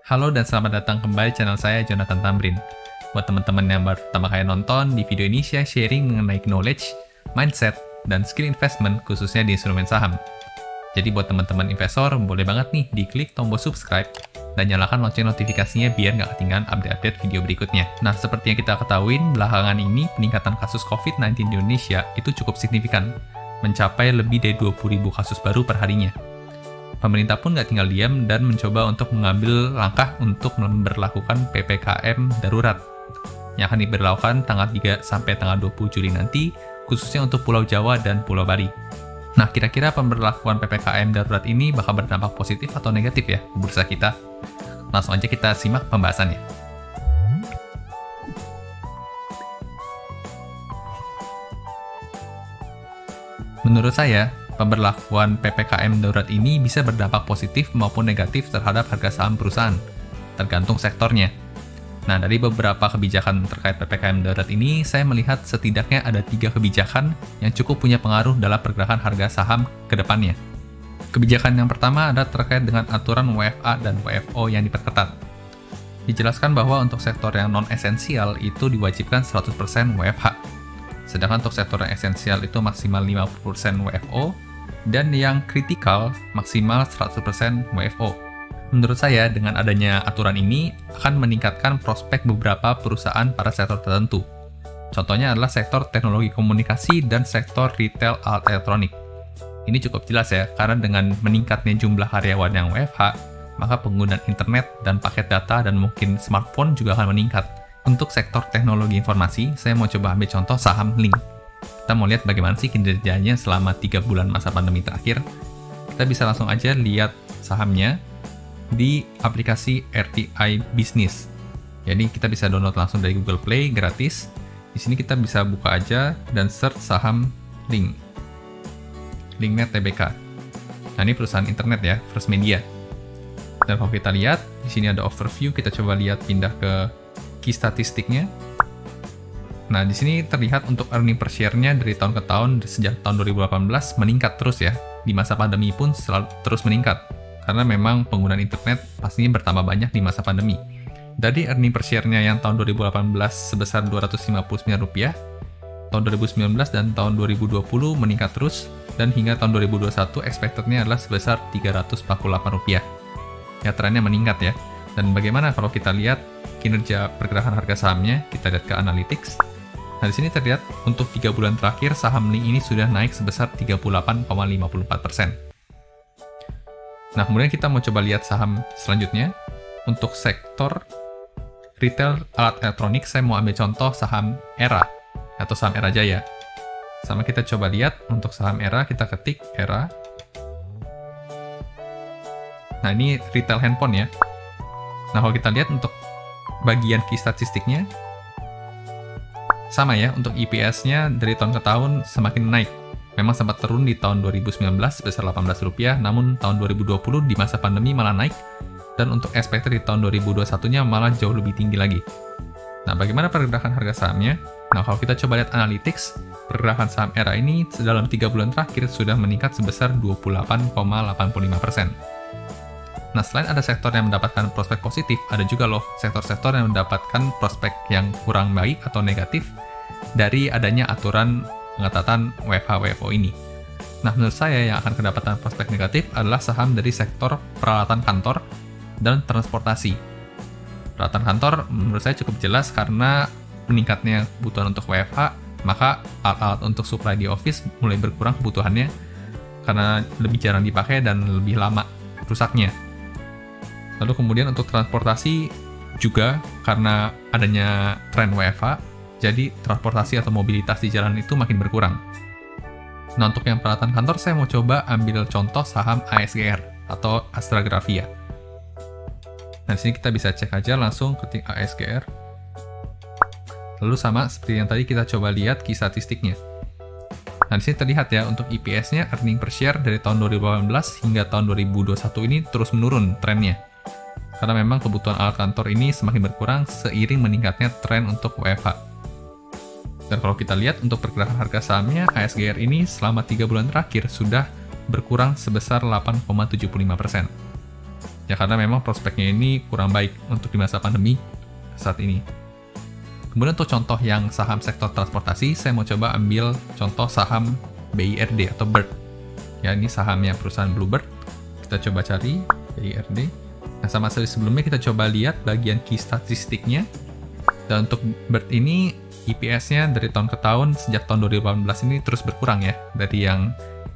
Halo dan selamat datang kembali di channel saya, Jonathan Tamrin. Buat teman-teman yang baru pertama kali nonton, di video ini saya sharing mengenai knowledge, mindset, dan skill investment khususnya di instrumen saham. Jadi buat teman-teman investor, boleh banget nih diklik tombol subscribe dan nyalakan lonceng notifikasinya biar nggak ketinggalan update-update video berikutnya. Nah, seperti yang kita ketahui, belakangan ini peningkatan kasus COVID-19 di Indonesia itu cukup signifikan, mencapai lebih dari 20.000 kasus baru per harinya. Pemerintah pun nggak tinggal diam dan mencoba untuk mengambil langkah untuk memberlakukan PPKM darurat yang akan diberlakukan tanggal 3 sampai tanggal 20 Juli nanti, khususnya untuk Pulau Jawa dan Pulau Bali. Nah, kira-kira pemberlakuan PPKM darurat ini bakal berdampak positif atau negatif ya ke bursa kita? Langsung aja kita simak pembahasannya. Menurut saya, pemberlakuan PPKM darurat ini bisa berdampak positif maupun negatif terhadap harga saham perusahaan, tergantung sektornya. Nah, dari beberapa kebijakan terkait PPKM darurat ini, saya melihat setidaknya ada 3 kebijakan yang cukup punya pengaruh dalam pergerakan harga saham ke depannya. Kebijakan yang pertama adalah terkait dengan aturan WFA dan WFO yang diperketat. Dijelaskan bahwa untuk sektor yang non-esensial itu diwajibkan 100% WFH. Sedangkan untuk sektor yang esensial itu maksimal 50% WFO, dan yang kritikal maksimal 100% WFO. Menurut saya, dengan adanya aturan ini akan meningkatkan prospek beberapa perusahaan pada sektor tertentu. Contohnya adalah sektor teknologi komunikasi dan sektor retail alat elektronik. Ini cukup jelas ya, karena dengan meningkatnya jumlah karyawan yang WFH, maka penggunaan internet dan paket data dan mungkin smartphone juga akan meningkat. Untuk sektor teknologi informasi, saya mau coba ambil contoh saham Link. Kita mau lihat bagaimana sih kinerjanya selama 3 bulan masa pandemi terakhir. Kita bisa langsung aja lihat sahamnya di aplikasi RTI Business. Jadi kita bisa download langsung dari Google Play gratis. Di sini kita bisa buka aja dan search saham Link. Linknet Tbk. Nah, ini perusahaan internet ya, First Media. Dan kalau kita lihat, di sini ada overview, kita coba lihat pindah ke key statistiknya. Nah, di sini terlihat untuk earning per share-nya dari tahun ke tahun sejak tahun 2018 meningkat terus ya. Di masa pandemi pun selalu terus meningkat. Karena memang penggunaan internet pastinya bertambah banyak di masa pandemi. Dari earning per share-nya yang tahun 2018 sebesar Rp259, tahun 2019 dan tahun 2020 meningkat terus, dan hingga tahun 2021 expected-nya adalah sebesar Rp348. Ya, trennya meningkat ya. Dan bagaimana kalau kita lihat kinerja pergerakan harga sahamnya, kita lihat ke analytics. Nah, di sini terlihat untuk 3 bulan terakhir saham Link ini sudah naik sebesar 38,54%. Nah, kemudian kita mau coba lihat saham selanjutnya. Untuk sektor retail alat elektronik, saya mau ambil contoh saham ERA atau saham ERA Jaya. Sama kita coba lihat untuk saham ERA, kita ketik ERA. Nah, ini retail handphone ya. Nah, kalau kita lihat untuk bagian key statistiknya, sama ya, untuk EPS-nya dari tahun ke tahun semakin naik. Memang sempat turun di tahun 2019 sebesar Rp18, namun tahun 2020 di masa pandemi malah naik, dan untuk expected di tahun 2021-nya malah jauh lebih tinggi lagi. Nah, bagaimana pergerakan harga sahamnya? Nah, kalau kita coba lihat analytics, pergerakan saham ERA ini dalam 3 bulan terakhir sudah meningkat sebesar 28,85%. Nah, selain ada sektor yang mendapatkan prospek positif, ada juga loh sektor-sektor yang mendapatkan prospek yang kurang baik atau negatif dari adanya aturan pengetatan WFH-WFO ini. Nah, menurut saya yang akan kedapatan prospek negatif adalah saham dari sektor peralatan kantor dan transportasi. Peralatan kantor menurut saya cukup jelas karena meningkatnya kebutuhan untuk WFH, maka alat-alat untuk supply di office mulai berkurang kebutuhannya karena lebih jarang dipakai dan lebih lama rusaknya. Lalu kemudian untuk transportasi juga karena adanya tren WFH, jadi transportasi atau mobilitas di jalan itu makin berkurang. Nah, untuk yang peralatan kantor, saya mau coba ambil contoh saham ASGR atau Astra Grafia. Nah, di sini kita bisa cek aja langsung ketik ASGR. Lalu sama seperti yang tadi kita coba lihat key statistiknya. Nah, di sini terlihat ya untuk EPS-nya, earning per share dari tahun 2018 hingga tahun 2021 ini terus menurun trennya. Karena memang kebutuhan alat kantor ini semakin berkurang seiring meningkatnya tren untuk WFH. Dan kalau kita lihat untuk pergerakan harga sahamnya, ASGR ini selama 3 bulan terakhir sudah berkurang sebesar 8,75%. Ya karena memang prospeknya ini kurang baik untuk di masa pandemi saat ini. Kemudian untuk contoh yang saham sektor transportasi, saya mau coba ambil contoh saham BIRD atau BIRD. Ya, ini sahamnya perusahaan Bluebird. Kita coba cari BIRD. Nah, sama seperti sebelumnya kita coba lihat bagian key statistiknya. Dan untuk BIRD ini EPS-nya dari tahun ke tahun sejak tahun 2018 ini terus berkurang ya. Dari yang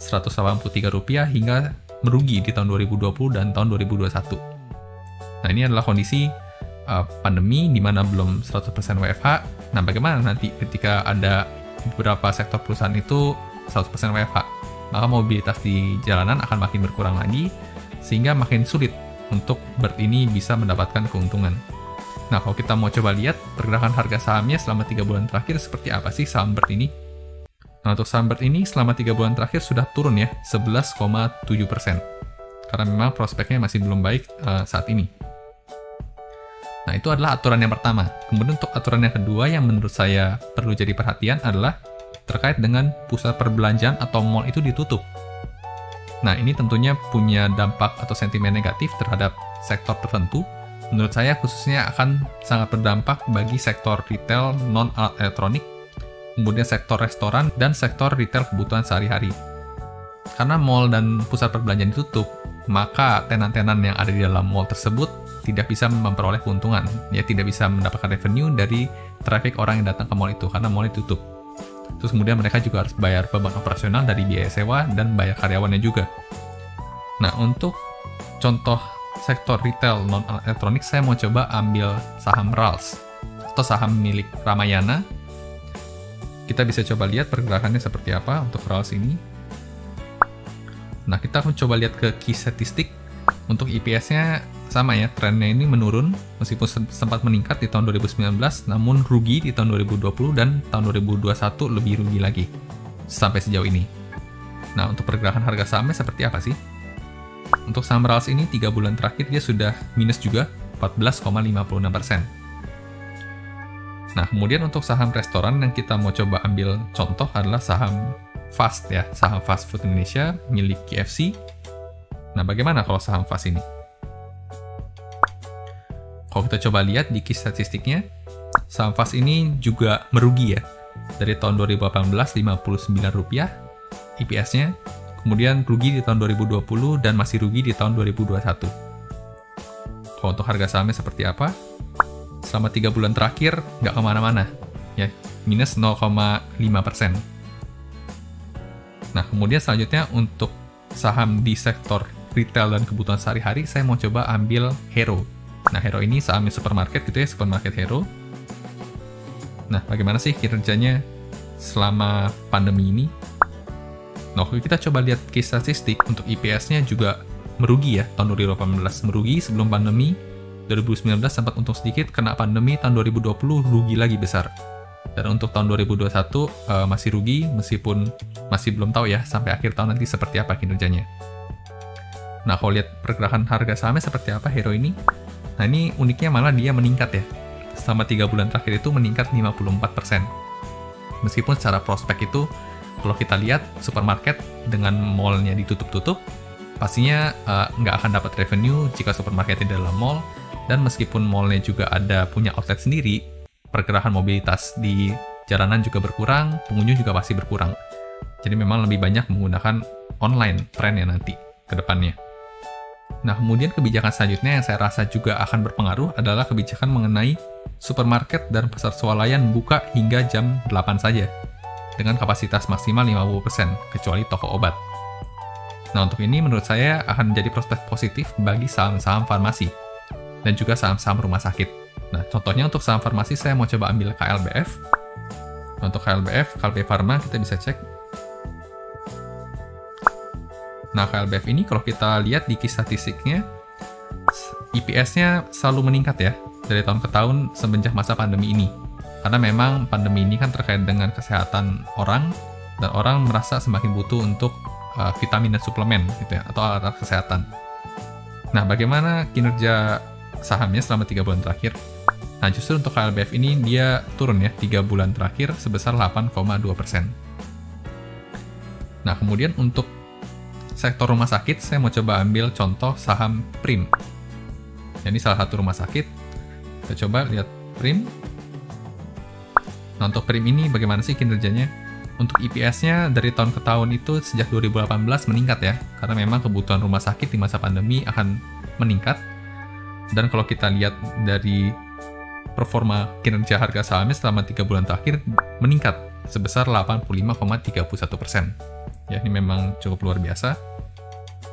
Rp183 hingga merugi di tahun 2020 dan tahun 2021. Nah, ini adalah kondisi pandemi di mana belum 100% WFH. Nah, bagaimana nanti ketika ada beberapa sektor perusahaan itu 100% WFH? Maka mobilitas di jalanan akan makin berkurang lagi, sehingga makin sulit untuk BIRD ini bisa mendapatkan keuntungan. Nah, kalau kita mau coba lihat pergerakan harga sahamnya selama 3 bulan terakhir seperti apa sih saham BIRD ini? Nah, untuk saham BIRD ini selama 3 bulan terakhir sudah turun ya, 11,7%. Karena memang prospeknya masih belum baik saat ini. Nah, itu adalah aturan yang pertama. Kemudian untuk aturan yang kedua yang menurut saya perlu jadi perhatian adalah terkait dengan pusat perbelanjaan atau mall itu ditutup. Nah, ini tentunya punya dampak atau sentimen negatif terhadap sektor tertentu. Menurut saya khususnya akan sangat berdampak bagi sektor retail non-alat elektronik, kemudian sektor restoran, dan sektor retail kebutuhan sehari-hari. Karena mall dan pusat perbelanjaan ditutup, maka tenan-tenan yang ada di dalam mall tersebut tidak bisa memperoleh keuntungan, ya tidak bisa mendapatkan revenue dari traffic orang yang datang ke mall itu karena mall ditutup. Terus kemudian mereka juga harus bayar beban operasional dari biaya sewa dan bayar karyawannya juga. Nah, untuk contoh sektor retail non-elektronik, saya mau coba ambil saham RALS atau saham milik Ramayana. Kita bisa coba lihat pergerakannya seperti apa untuk RALS ini. Nah, kita akan coba lihat ke key statistik. Untuk EPS-nya sama ya, trennya ini menurun meskipun sempat meningkat di tahun 2019, namun rugi di tahun 2020 dan tahun 2021 lebih rugi lagi sampai sejauh ini. Nah, untuk pergerakan harga sahamnya seperti apa sih? Untuk saham RALS ini 3 bulan terakhir dia sudah minus juga 14,56%. Nah, kemudian untuk saham restoran yang kita mau coba ambil contoh adalah saham Fast ya, saham fast food Indonesia milik KFC. Nah, bagaimana kalau saham Fast ini? Kalau kita coba lihat di key statistiknya, saham Fast ini juga merugi ya. Dari tahun 2018, Rp59 EPS-nya, kemudian rugi di tahun 2020, dan masih rugi di tahun 2021. Kalau untuk harga sahamnya seperti apa? Selama 3 bulan terakhir, nggak kemana-mana. Ya, minus 0,5%. Nah, kemudian selanjutnya untuk saham di sektor retail dan kebutuhan sehari-hari, saya mau coba ambil Hero. Nah, Hero ini sahamnya supermarket gitu ya, supermarket Hero. Nah, bagaimana sih kinerjanya selama pandemi ini? Nah, kita coba lihat case statistik untuk EPS-nya juga merugi ya, tahun 2018. Merugi sebelum pandemi, 2019 sempat untung sedikit, kena pandemi, tahun 2020 rugi lagi besar. Dan untuk tahun 2021 masih rugi, meskipun masih belum tahu ya sampai akhir tahun nanti seperti apa kinerjanya. Nah, kalau lihat pergerakan harga sahamnya seperti apa Hero ini? Nah, ini uniknya malah dia meningkat ya. Selama 3 bulan terakhir itu meningkat 54%. Meskipun secara prospek itu, kalau kita lihat supermarket dengan mall-nya ditutup-tutup, pastinya nggak akan dapat revenue jika supermarketnya di dalam mall. Dan meskipun mall-nya juga ada punya outlet sendiri, pergerakan mobilitas di jalanan juga berkurang, pengunjung juga pasti berkurang. Jadi memang lebih banyak menggunakan online trennya nanti ke depannya. Nah, kemudian kebijakan selanjutnya yang saya rasa juga akan berpengaruh adalah kebijakan mengenai supermarket dan pasar swalayan buka hingga jam 8 saja, dengan kapasitas maksimal 50%, kecuali toko obat. Nah, untuk ini menurut saya akan menjadi prospek positif bagi saham-saham farmasi, dan juga saham-saham rumah sakit. Nah, contohnya untuk saham farmasi saya mau coba ambil KLBF. Untuk KLBF, Kalbe Pharma, kita bisa cek. Nah, KLBF ini kalau kita lihat di key statistiknya, EPS-nya selalu meningkat ya, dari tahun ke tahun semenjak masa pandemi ini. Karena memang pandemi ini kan terkait dengan kesehatan orang, dan orang merasa semakin butuh untuk vitamin dan suplemen gitu ya, atau alat-alat kesehatan. Nah, bagaimana kinerja sahamnya selama 3 bulan terakhir? Nah, justru untuk KLBF ini dia turun ya, 3 bulan terakhir sebesar 8,2%. Nah, kemudian untuk sektor rumah sakit, saya mau coba ambil contoh saham Prim. Ini salah satu rumah sakit. Kita coba lihat PRIM. Nah, untuk PRIM ini bagaimana sih kinerjanya? Untuk EPS-nya dari tahun ke tahun itu sejak 2018 meningkat ya, karena memang kebutuhan rumah sakit di masa pandemi akan meningkat. Dan kalau kita lihat dari performa kinerja harga sahamnya selama 3 bulan terakhir meningkat sebesar 85,31%. Ya, ini memang cukup luar biasa.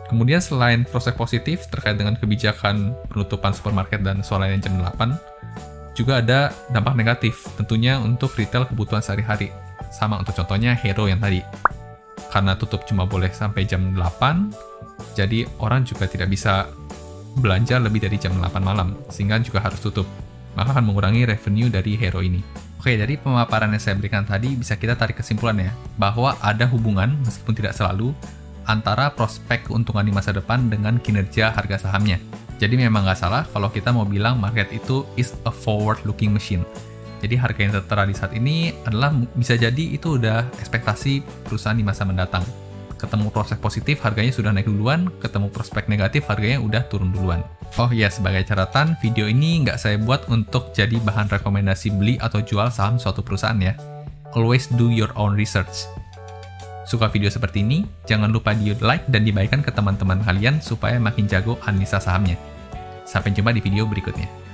Kemudian selain prospek positif terkait dengan kebijakan penutupan supermarket dan swalayan jam 8, juga ada dampak negatif tentunya untuk retail kebutuhan sehari-hari. Sama untuk contohnya Hero yang tadi. Karena tutup cuma boleh sampai jam 8, jadi orang juga tidak bisa belanja lebih dari jam 8 malam, sehingga juga harus tutup. Maka akan mengurangi revenue dari Hero ini. Oke, dari pemaparan yang saya berikan tadi bisa kita tarik kesimpulan ya, bahwa ada hubungan, meskipun tidak selalu, antara prospek keuntungan di masa depan dengan kinerja harga sahamnya. Jadi memang nggak salah kalau kita mau bilang market itu is a forward-looking machine. Jadi harga yang tertera di saat ini adalah bisa jadi itu udah ekspektasi perusahaan di masa mendatang. Ketemu prospek positif, harganya sudah naik duluan. Ketemu prospek negatif, harganya udah turun duluan. Oh iya, sebagai catatan, video ini nggak saya buat untuk jadi bahan rekomendasi beli atau jual saham suatu perusahaan ya. Always do your own research. Suka video seperti ini, jangan lupa di like dan dibagikan ke teman-teman kalian supaya makin jago analisa sahamnya. Sampai jumpa di video berikutnya.